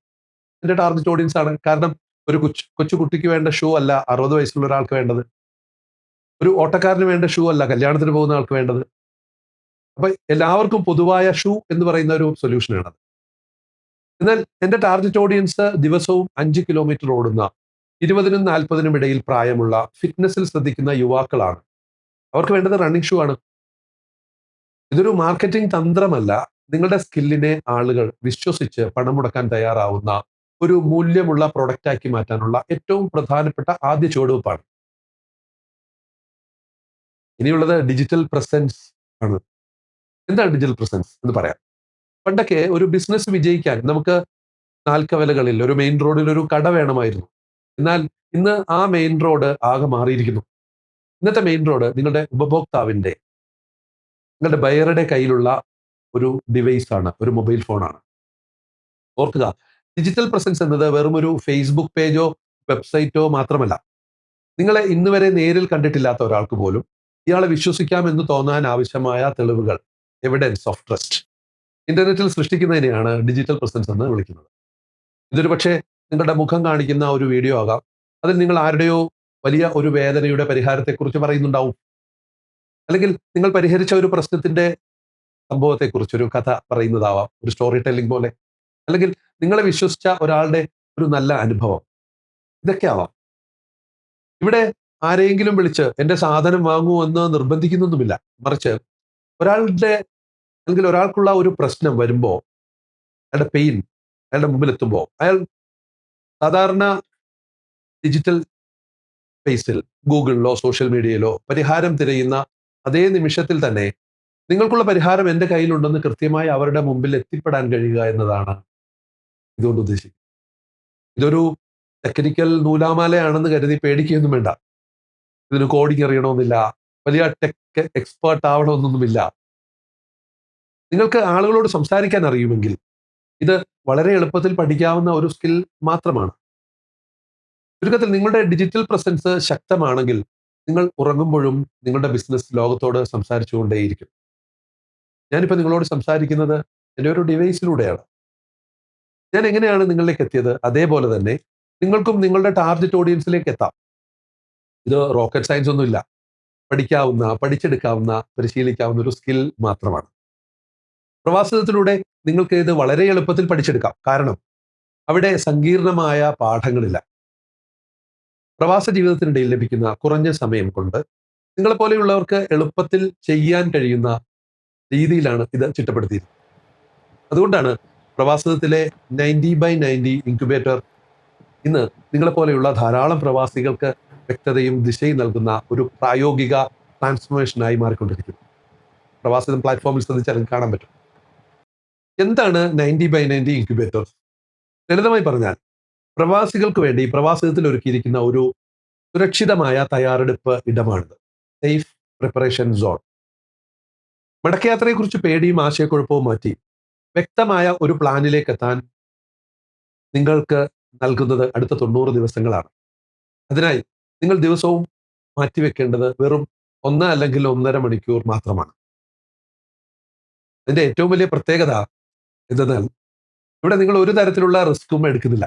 എന്റെ ടാർഗറ്റ് ഓഡിയൻസ് ആണ്. കാരണം ഒരു കൊച്ചുകുട്ടിക്ക് വേണ്ട ഷൂ അല്ല 60 വയസ്സുള്ള ഒരാൾക്ക് വേണ്ടത്. ഒരു ഓട്ടക്കാരന് വേണ്ട ഷൂ അല്ല കല്യാണത്തിന് പോകുന്ന ആൾക്ക് വേണ്ടത്. അപ്പൊ എല്ലാവർക്കും പൊതുവായ ഷൂ എന്ന് പറയുന്ന ഒരു സൊല്യൂഷനാണ്. എന്നാൽ എന്റെ ടാർഗറ്റ് ഓഡിയൻസ് ദിവസവും 5 കിലോമീറ്റർ ഓടുന്ന 20-നും 40-നും ഇടയിൽ പ്രായമുള്ള ഫിറ്റ്നസിൽ ശ്രദ്ധിക്കുന്ന യുവാക്കളാണ്. അവർക്ക് വേണ്ടത് റണ്ണിങ് ഷൂ ആണ്. ഇതൊരു മാർക്കറ്റിംഗ് തന്ത്രമല്ല, നിങ്ങളുടെ സ്കില്ലിനെ ആളുകൾ വിശ്വസിച്ച് പണം മുടക്കാൻ തയ്യാറാവുന്ന ഒരു മൂല്യമുള്ള പ്രൊഡക്റ്റാക്കി മാറ്റാനുള്ള ഏറ്റവും പ്രധാനപ്പെട്ട ആദ്യ ചുവടുവെപ്പാണ്. ഇനിയുള്ളത് ഡിജിറ്റൽ പ്രസൻസ് ആണ്. എന്താണ് ഡിജിറ്റൽ പ്രസൻസ് എന്ന് പറയാം. പണ്ടൊക്കെ ഒരു ബിസിനസ് വിജയിക്കാൻ നമുക്ക് നാൽക്കവലകളിൽ, ഒരു മെയിൻ റോഡിൽ ഒരു കട വേണമായിരുന്നു. എന്നാൽ ഇന്ന് ആ മെയിൻ റോഡ് ആകെ മാറിയിരിക്കുന്നു. ഇന്നത്തെ മെയിൻ റോഡ് നിങ്ങളുടെ ഉപഭോക്താവിന്റെ, നിങ്ങളുടെ ബയറുടെ കയ്യിലുള്ള ഒരു ഡിവൈസ് ആണ്, ഒരു മൊബൈൽ ഫോണാണ്. ഓർക്കുക, ഡിജിറ്റൽ പ്രസൻസ് എന്നത് വെറും ഒരു ഫേസ്ബുക്ക് പേജോ വെബ്സൈറ്റോ മാത്രമല്ല. നിങ്ങളെ ഇന്ന് വരെ നേരിൽ കണ്ടിട്ടില്ലാത്ത ഒരാൾക്ക് പോലും ഇയാളെ വിശ്വസിക്കാമെന്ന് തോന്നാൻ ആവശ്യമായ തെളിവുകൾ, എവിഡൻസ് ഓഫ് ട്രസ്റ്റ്, ഇന്റർനെറ്റിൽ സൃഷ്ടിക്കുന്നതിനെയാണ് ഡിജിറ്റൽ പ്രസൻസ് എന്ന് വിളിക്കുന്നത്. ഇതൊരു പക്ഷേ നിങ്ങളുടെ മുഖം കാണിക്കുന്ന ഒരു വീഡിയോ ആകാം. അതിൽ നിങ്ങൾ ആരുടെയോ വലിയ ഒരു വേദനയുടെ പരിഹാരത്തെക്കുറിച്ച് പറയുന്നുണ്ടാവും. അല്ലെങ്കിൽ നിങ്ങൾ പരിഹരിച്ച ഒരു പ്രശ്നത്തിന്റെ സംഭവത്തെക്കുറിച്ച് ഒരു കഥ പറയുന്നതാവാം, ഒരു സ്റ്റോറി ടെല്ലിംഗ് പോലെ. അല്ലെങ്കിൽ നിങ്ങളെ വിശ്വസിച്ച ഒരാളുടെ ഒരു നല്ല അനുഭവം. ഇതൊക്കെ ആവാം. ഇവിടെ ആരെങ്കിലും വിളിച്ച് എന്റെ സാധനം വാങ്ങൂ എന്ന് നിർബന്ധിക്കുന്നൊന്നുമില്ല. മറിച്ച് ഒരാളുടെ, അല്ലെങ്കിൽ ഒരാൾക്കുള്ള ഒരു പ്രശ്നം വരുമ്പോൾ, അയാളുടെ പെയിൻ അയാളുടെ മുമ്പിൽ എത്തുമ്പോൾ, അയാൾ സാധാരണ ഡിജിറ്റൽ സ്പേസിൽ, ഗൂഗിളിലോ സോഷ്യൽ മീഡിയയിലോ പരിഹാരം തിരയുന്ന അതേ നിമിഷത്തിൽ തന്നെ നിങ്ങൾക്കുള്ള പരിഹാരം എന്റെ കയ്യിലുണ്ടെന്ന് കൃത്യമായി അവരുടെ മുമ്പിൽ എത്തിപ്പെടാൻ കഴിയുക എന്നതാണ് ഇതുകൊണ്ട് ഉദ്ദേശിക്കുന്നത്. ഇതൊരു ടെക്നിക്കൽ നൂലാമാലയാണെന്ന് കരുതി പേടിക്കുകയൊന്നും വേണ്ട. ഇതിന് കോഡിങ് അറിയണമെന്നില്ല, വലിയ ടെക് എക്സ്പേർട്ട് ആവണമെന്നൊന്നുമില്ല. നിങ്ങൾക്ക് ആളുകളോട് സംസാരിക്കാൻ അറിയുമെങ്കിൽ ഇത് വളരെ എളുപ്പത്തിൽ പഠിക്കാവുന്ന ഒരു സ്കിൽ മാത്രമാണ്. ചുരുക്കത്തിൽ നിങ്ങളുടെ ഡിജിറ്റൽ പ്രസൻസ് ശക്തമാണെങ്കിൽ നിങ്ങൾ ഉറങ്ങുമ്പോഴും നിങ്ങളുടെ ബിസിനസ് ലോകത്തോട് സംസാരിച്ചുകൊണ്ടേയിരിക്കും. ഞാനിപ്പോൾ നിങ്ങളോട് സംസാരിക്കുന്നത് എൻ്റെ ഒരു ഡിവൈസിലൂടെയാണ്. ഞാൻ എങ്ങനെയാണ് നിങ്ങളിലേക്ക് എത്തിയത്, അതേപോലെ തന്നെ നിങ്ങൾക്കും നിങ്ങളുടെ ടാർഗറ്റ് ഓഡിയൻസിലേക്ക് എത്താം. ഇത് റോക്കറ്റ് സയൻസ് ഒന്നുമില്ല. പഠിക്കാവുന്ന, പഠിച്ചെടുക്കാവുന്ന, പരിശീലിക്കാവുന്ന ഒരു സ്കിൽ മാത്രമാണ്. പ്രവാസത്തിലൂടെ നിങ്ങൾക്ക് ഇത് വളരെ എളുപ്പത്തിൽ പഠിച്ചെടുക്കാം. കാരണം അവിടെ സങ്കീർണമായ പാഠങ്ങളില്ല. പ്രവാസ ജീവിതത്തിനിടയിൽ ലഭിക്കുന്ന കുറഞ്ഞ സമയം കൊണ്ട് നിങ്ങളെപ്പോലെയുള്ളവർക്ക് എളുപ്പത്തിൽ ചെയ്യാൻ കഴിയുന്ന രീതിയിലാണ് ഇത് ചിട്ടപ്പെടുത്തിയിരിക്കുന്നത്. അതുകൊണ്ടാണ് പ്രവാസത്തിലെ 90/90 ഇൻക്യുബേറ്റർ ഇന്ന് നിങ്ങളെപ്പോലെയുള്ള ധാരാളം പ്രവാസികൾക്ക് വ്യക്തതയും ദിശയും നൽകുന്ന ഒരു പ്രായോഗിക ട്രാൻസ്ഫോർമേഷനായി മാറിക്കൊണ്ടിരിക്കുന്നത്. പ്രവാസിതം പ്ലാറ്റ്ഫോമിൽ ശ്രദ്ധിച്ചാൽ നിങ്ങൾക്ക് കാണാൻ പറ്റും. എന്താണ് 90/90 ഇൻക്യുബേറ്റർ? ലളിതമായി പറഞ്ഞാൽ പ്രവാസികൾക്ക് വേണ്ടി പ്രവാസിതത്തിൽ ഒരുക്കിയിരിക്കുന്ന ഒരു സുരക്ഷിതമായ തയ്യാറെടുപ്പ് ഇടമാണിത്. Safe preparation zone. മടക്കയാത്രയെക്കുറിച്ച് പേടിയും ആശയക്കുഴപ്പവും മാറ്റി വ്യക്തമായ ഒരു പ്ലാനിലേക്ക് എത്താൻ നിങ്ങൾക്ക് നൽകുന്നത് അടുത്ത 90 ദിവസങ്ങളാണ്. അതിനായി നിങ്ങൾ ദിവസവും മാറ്റിവെക്കേണ്ടത് വെറും 1 അല്ലെങ്കിൽ 1.5 മണിക്കൂർ മാത്രമാണ്. അതിന്റെ ഏറ്റവും വലിയ പ്രത്യേകത എന്തെന്നാൽ ഇവിടെ നിങ്ങൾ ഒരു തരത്തിലുള്ള റിസ്ക്കും എടുക്കുന്നില്ല.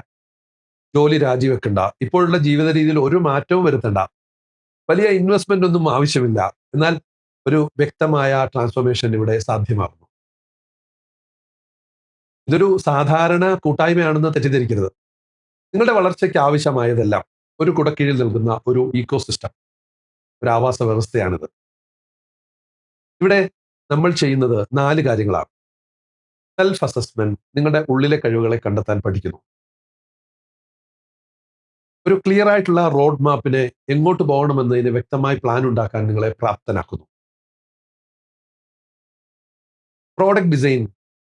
ജോലി രാജിവെക്കണ്ട, ഇപ്പോഴുള്ള ജീവിത രീതിയിൽ ഒരു മാറ്റവും വരുത്തണ്ട, വലിയ ഇൻവെസ്റ്റ്മെന്റ് ഒന്നും ആവശ്യമില്ല. എന്നാൽ ഒരു വ്യക്തമായ ട്രാൻസ്ഫോർമേഷൻ ഇവിടെ സാധ്യമാകുന്നു. ഇതൊരു സാധാരണ കൂട്ടായ്മയാണെന്ന് തെറ്റിദ്ധരിക്കരുത്. നിങ്ങളുടെ വളർച്ചയ്ക്ക് ആവശ്യമായതെല്ലാം ഒരു കുടക്കീഴിൽ നൽകുന്ന ഒരു ഇക്കോസിസ്റ്റം, ഒരു ആവാസ വ്യവസ്ഥയാണിത്. ഇവിടെ നമ്മൾ ചെയ്യുന്നത് 4 കാര്യങ്ങളാണ്. സെൽഫ് അസസ്മെന്റ്, നിങ്ങളുടെ ഉള്ളിലെ കഴിവുകളെ കണ്ടെത്താൻ പഠിക്കുന്നു. ഒരു ക്ലിയർ ആയിട്ടുള്ള റോഡ് മാപ്പിനെ എങ്ങോട്ട് പോകണമെന്നതിന് വ്യക്തമായി പ്ലാൻ ഉണ്ടാക്കാൻ നിങ്ങളെ പ്രാപ്തനാക്കുന്നു. പ്രോഡക്റ്റ് ഡിസൈൻ,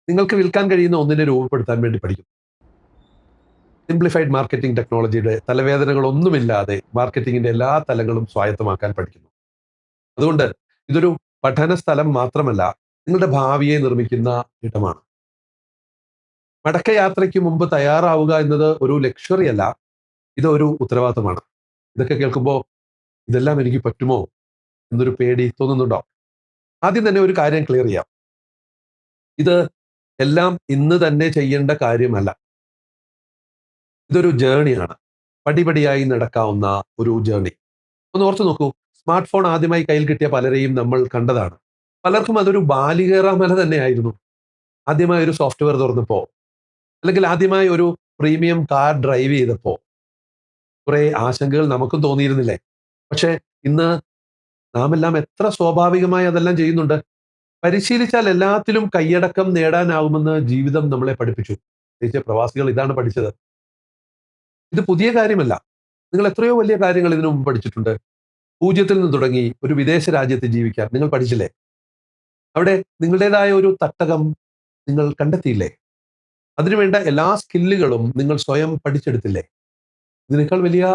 നിങ്ങൾക്ക് വിൽക്കാൻ കഴിയുന്ന ഒന്നിനെ രൂപപ്പെടുത്താൻ വേണ്ടി പഠിക്കുന്നു. സിംപ്ലിഫൈഡ് മാർക്കറ്റിംഗ് ടെക്നോളജിയുടെ തലവേദനകളൊന്നുമില്ലാതെ മാർക്കറ്റിംഗിന്റെ എല്ലാ തലങ്ങളും സ്വായത്തമാക്കാൻ പഠിക്കുന്നു. അതുകൊണ്ട് ഇതൊരു പഠന സ്ഥലം മാത്രമല്ല, നിങ്ങളുടെ ഭാവിയെ നിർമ്മിക്കുന്ന ഇടമാണ്. മടക്കയാത്രയ്ക്ക് മുമ്പ് തയ്യാറാവുക എന്നത് ഒരു ലക്ഷറി അല്ല, ഇതൊരു ഉത്തരവാദിത്തമാണ്. ഇതൊക്കെ കേൾക്കുമ്പോൾ ഇതെല്ലാം എനിക്ക് പറ്റുമോ എന്നൊരു പേടി തോന്നുന്നുണ്ടോ? ആദ്യം തന്നെ ഒരു കാര്യം ക്ലിയർ ചെയ്യാം. ഇത് എല്ലാം ഇന്ന് തന്നെ ചെയ്യേണ്ട കാര്യമല്ല. ഇതൊരു ജേണിയാണ്. പടിപടിയായി നടക്കാവുന്ന ഒരു ജേണി. ഒന്ന് ഓർത്തു നോക്കൂ, സ്മാർട്ട് ഫോൺ ആദ്യമായി കയ്യിൽ കിട്ടിയ പലരെയും നമ്മൾ കണ്ടതാണ്. പലർക്കും അതൊരു ബാലികേറാമല തന്നെയായിരുന്നു. ആദ്യമായി ഒരു സോഫ്റ്റ്വെയർ തുറന്നപ്പോ, അല്ലെങ്കിൽ ആദ്യമായി ഒരു പ്രീമിയം കാർ ഡ്രൈവ് ചെയ്തപ്പോ കുറെ ആശങ്കകൾ നമുക്കും തോന്നിയിരുന്നില്ലേ? പക്ഷെ ഇന്ന് നാം എല്ലാം എത്ര സ്വാഭാവികമായി അതെല്ലാം ചെയ്യുന്നുണ്ട്. പരിശീലിച്ചാൽ എല്ലാത്തിലും കൈയടക്കം നേടാനാവുമെന്ന് ജീവിതം നമ്മളെ പഠിപ്പിച്ചു. പ്രത്യേകിച്ച് പ്രവാസികൾ ഇതാണ് പഠിച്ചത്. ഇത് പുതിയ കാര്യമല്ല. നിങ്ങൾ എത്രയോ വലിയ കാര്യങ്ങൾ ഇതിനു മുമ്പ് പഠിച്ചിട്ടുണ്ട്. 0-ൽ നിന്ന് തുടങ്ങി ഒരു വിദേശ രാജ്യത്ത് ജീവിക്കാൻ നിങ്ങൾ പഠിച്ചില്ലേ? അവിടെ നിങ്ങളുടേതായ ഒരു തട്ടകം നിങ്ങൾ കണ്ടെത്തിയില്ലേ? അതിനുവേണ്ട എല്ലാ സ്കില്ലുകളും നിങ്ങൾ സ്വയം പഠിച്ചെടുത്തില്ലേ? ഇതിനേക്കാൾ വലിയ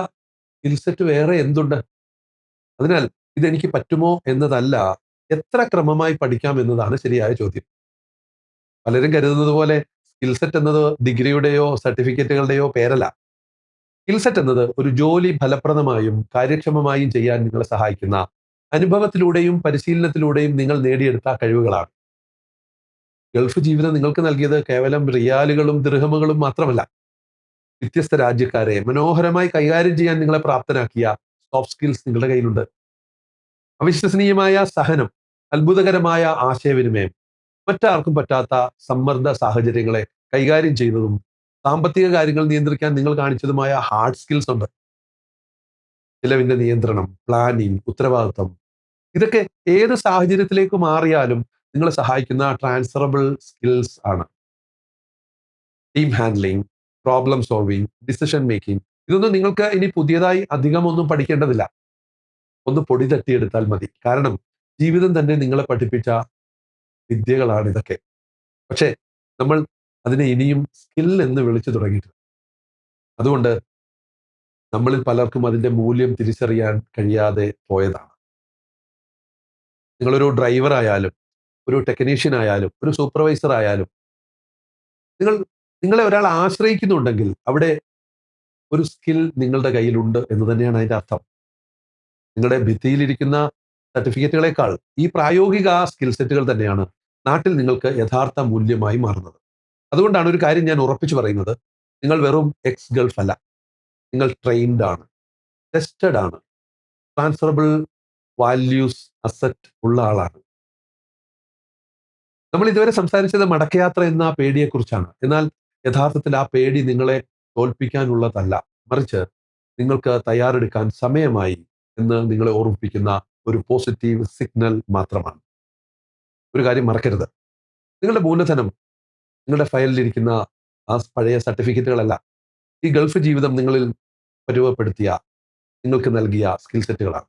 സ്കിൽ സെറ്റ് വേറെ എന്തുണ്ട്? അതിനാൽ ഇതെനിക്ക് പറ്റുമോ എന്നതല്ല, എത്ര ക്രമമായി പഠിക്കാം എന്നതാണ് ശരിയായ ചോദ്യം. പലരും കരുതുന്നത് പോലെ സ്കിൽ സെറ്റ് എന്നത് ഡിഗ്രിയുടെയോ സർട്ടിഫിക്കറ്റുകളുടെയോ പേരല്ല. സ്കിൽ സെറ്റ് എന്നത് ഒരു ജോലി ഫലപ്രദമായും കാര്യക്ഷമമായും ചെയ്യാൻ നിങ്ങളെ സഹായിക്കുന്ന അനുഭവത്തിലൂടെയും പരിശീലനത്തിലൂടെയും നിങ്ങൾ നേടിയെടുത്ത കഴിവുകളാണ്. ഗൾഫ് ജീവിതം നിങ്ങൾക്ക് നൽകിയത് കേവലം റിയാലുകളും ദിർഹമുകളും മാത്രമല്ല. വ്യത്യസ്ത രാജ്യക്കാരെ മനോഹരമായി കൈകാര്യം ചെയ്യാൻ നിങ്ങളെ പ്രാപ്തനാക്കിയ സോഫ്റ്റ് സ്കിൽസ് നിങ്ങളുടെ കയ്യിലുണ്ട്. അവിശ്വസനീയമായ സഹനം, അത്ഭുതകരമായ ആശയവിനിമയം, മറ്റാർക്കും പറ്റാത്ത സമ്മർദ്ദ സാഹചര്യങ്ങളെ കൈകാര്യം ചെയ്യുന്നതും സാമ്പത്തിക കാര്യങ്ങൾ നിയന്ത്രിക്കാൻ നിങ്ങൾ കാണിച്ചതുമായ ഹാർഡ് സ്കിൽസ് ഉണ്ട്. ചിലവിന്റെ നിയന്ത്രണം, പ്ലാനിങ്, ഉത്തരവാദിത്വം, ഇതൊക്കെ ഏത് സാഹചര്യത്തിലേക്ക് മാറിയാലും നിങ്ങളെ സഹായിക്കുന്ന ട്രാൻസ്ഫറബിൾ സ്കിൽസ് ആണ്. Team handling, problem solving, decision making, ഇതൊന്നും നിങ്ങൾക്ക് ഇനി പുതിയതായി അധികമൊന്നും പഠിക്കേണ്ടതില്ല. ഒന്ന് പൊടി തട്ടിയെടുത്താൽ മതി. കാരണം ജീവിതം തന്നെ നിങ്ങളെ പഠിപ്പിച്ച വിദ്യകളാണ് ഇതൊക്കെ. പക്ഷേ നമ്മൾ അതിനെ ഇനിയും സ്കിൽ എന്ന് വിളിച്ചു തുടങ്ങിയിട്ടുണ്ട്. അതുകൊണ്ട് നമ്മളിൽ പലർക്കും അതിന്റെ മൂല്യം തിരിച്ചറിയാൻ കഴിയാതെ പോയതാണ്. നിങ്ങളൊരു ഡ്രൈവർ ആയാലും, ഒരു ടെക്നീഷ്യൻ ആയാലും, ഒരു സൂപ്പർവൈസർ ആയാലും, നിങ്ങളെ ഒരാൾ ആശ്രയിക്കുന്നുണ്ടെങ്കിൽ അവിടെ ഒരു സ്കിൽ നിങ്ങളുടെ കയ്യിലുണ്ട് എന്ന് തന്നെയാണ് അതിന്റെ അർത്ഥം. നിങ്ങളുടെ ഭിത്തിയിലിരിക്കുന്ന സർട്ടിഫിക്കറ്റുകളെക്കാൾ ഈ പ്രായോഗിക സ്കിൽ സെറ്റുകൾ തന്നെയാണ് നാട്ടിൽ നിങ്ങൾക്ക് യഥാർത്ഥ മൂല്യമായി മാറുന്നത്. അതുകൊണ്ടാണ് ഒരു കാര്യം ഞാൻ ഉറപ്പിച്ചു പറയുന്നത്, നിങ്ങൾ വെറും എക്സ് ഗൾഫ് അല്ല, നിങ്ങൾ ട്രെയിൻഡ് ആണ്, ടെസ്റ്റഡ് ആണ്, ട്രാൻസ്ഫറബിൾ വാല്യൂസ് അസറ്റ് ഉള്ള ആളാണ്. നമ്മൾ ഇതുവരെ സംസാരിച്ചത് മടക്കയാത്ര എന്ന പേടിയെക്കുറിച്ചാണ്. എന്നാൽ യഥാർത്ഥത്തിൽ ആ പേടി നിങ്ങളെ തോൽപ്പിക്കാനുള്ളതല്ല, മറിച്ച് നിങ്ങൾക്ക് തയ്യാറെടുക്കാൻ സമയമായി എന്ന് നിങ്ങളെ ഓർമ്മിപ്പിക്കുന്ന ഒരു പോസിറ്റീവ് സിഗ്നൽ മാത്രമാണ്. ഒരു കാര്യം മറക്കരുത്. നിങ്ങളുടെ മൂലധനം നിങ്ങളുടെ ഫയലിലിരിക്കുന്ന ആ പഴയ സർട്ടിഫിക്കറ്റുകളല്ല. ഈ ഗൾഫ് ജീവിതം നിങ്ങളിൽ പരുവപ്പെടുത്തിയ, നിങ്ങൾക്ക് നൽകിയ സ്കിൽ സെറ്റുകളാണ്.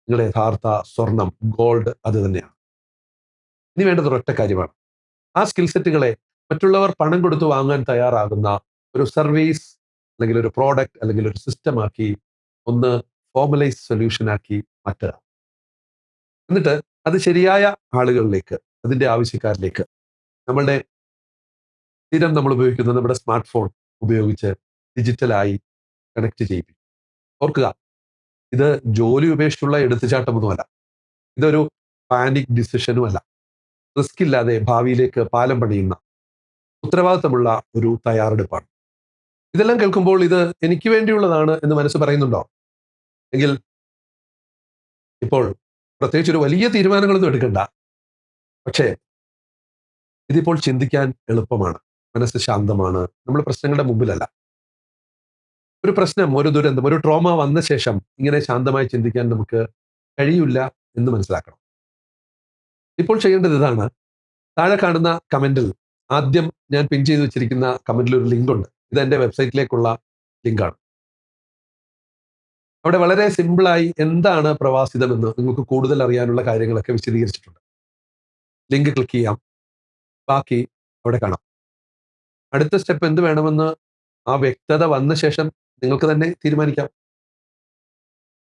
നിങ്ങളുടെ യഥാർത്ഥ സ്വർണം, ഗോൾഡ് അത് തന്നെയാണ്. ഇനി വേണ്ടത് ഒരൊറ്റ കാര്യമാണ്. ആ സ്കിൽ സെറ്റുകളെ മറ്റുള്ളവർ പണം കൊടുത്ത് വാങ്ങാൻ തയ്യാറാകുന്ന ഒരു സർവീസ് അല്ലെങ്കിൽ ഒരു പ്രോഡക്റ്റ് അല്ലെങ്കിൽ ഒരു സിസ്റ്റം ആക്കി ഒന്ന് ഫോർമലൈസ് സൊല്യൂഷൻ ആക്കി മാറ്റുക. എന്നിട്ട് അത് ശരിയായ ആളുകളിലേക്ക്, അതിന്റെ ആവശ്യക്കാരിലേക്ക് നമ്മളുടെ സ്ഥിരം നമ്മൾ ഉപയോഗിക്കുന്ന നമ്മുടെ സ്മാർട്ട് ഫോൺ ഉപയോഗിച്ച് ഡിജിറ്റലായി കണക്ട് ചെയ്യിപ്പിക്കും. ഓർക്കുക, ഇത് ജോലി ഉപേക്ഷിച്ചുള്ള എടുത്തുചാട്ടമൊന്നുമല്ല. ഇതൊരു പാനിക് ഡിസിഷനുമല്ല. റിസ്ക് ഇല്ലാതെ ഭാവിയിലേക്ക് പാലം പണിയുന്ന ഉത്തരവാദിത്തമുള്ള ഒരു തയ്യാറെടുപ്പാണ്. ഇതെല്ലാം കേൾക്കുമ്പോൾ ഇത് എനിക്ക് വേണ്ടിയുള്ളതാണ് എന്ന് മനസ്സ് പറയുന്നുണ്ടോ? എങ്കിൽ ഇപ്പോൾ പ്രത്യേകിച്ച് ഒരു വലിയ തീരുമാനങ്ങളൊന്നും എടുക്കണ്ട. പക്ഷേ ഇതിപ്പോൾ ചിന്തിക്കാൻ എളുപ്പമാണ്. മനസ്സ് ശാന്തമാണ്. നമ്മൾ പ്രശ്നങ്ങളുടെ മുമ്പിലല്ല. ഒരു പ്രശ്നം, ഒരു ദുരന്തം, ഒരു ട്രോമ വന്ന ശേഷം ഇങ്ങനെ ശാന്തമായി ചിന്തിക്കാൻ നമുക്ക് കഴിയില്ല എന്ന് മനസ്സിലാക്കണം. ഇപ്പോൾ ചെയ്യേണ്ടത് ഇതാണ്. താഴെ കാണുന്ന കമന്റിൽ ആദ്യം ഞാൻ പിൻ ചെയ്ത് വെച്ചിരിക്കുന്ന കമന്റിൽ ഒരു ലിങ്ക് ഉണ്ട്. ഇത് എൻ്റെ വെബ്സൈറ്റിലേക്കുള്ള ലിങ്കാണ്. അവിടെ വളരെ സിമ്പിളായി എന്താണ് പ്രവാസിതം എന്ന് നിങ്ങൾക്ക് കൂടുതൽ അറിയാനുള്ള കാര്യങ്ങളൊക്കെ വിശദീകരിച്ചിട്ടുണ്ട്. ലിങ്ക് ക്ലിക്ക് ചെയ്യാം. ബാക്കി അവിടെ കാണാം. അടുത്ത സ്റ്റെപ്പ് എന്ത് വേണമെന്ന് ആ വ്യക്തത വന്ന ശേഷം നിങ്ങൾക്ക് തന്നെ തീരുമാനിക്കാം.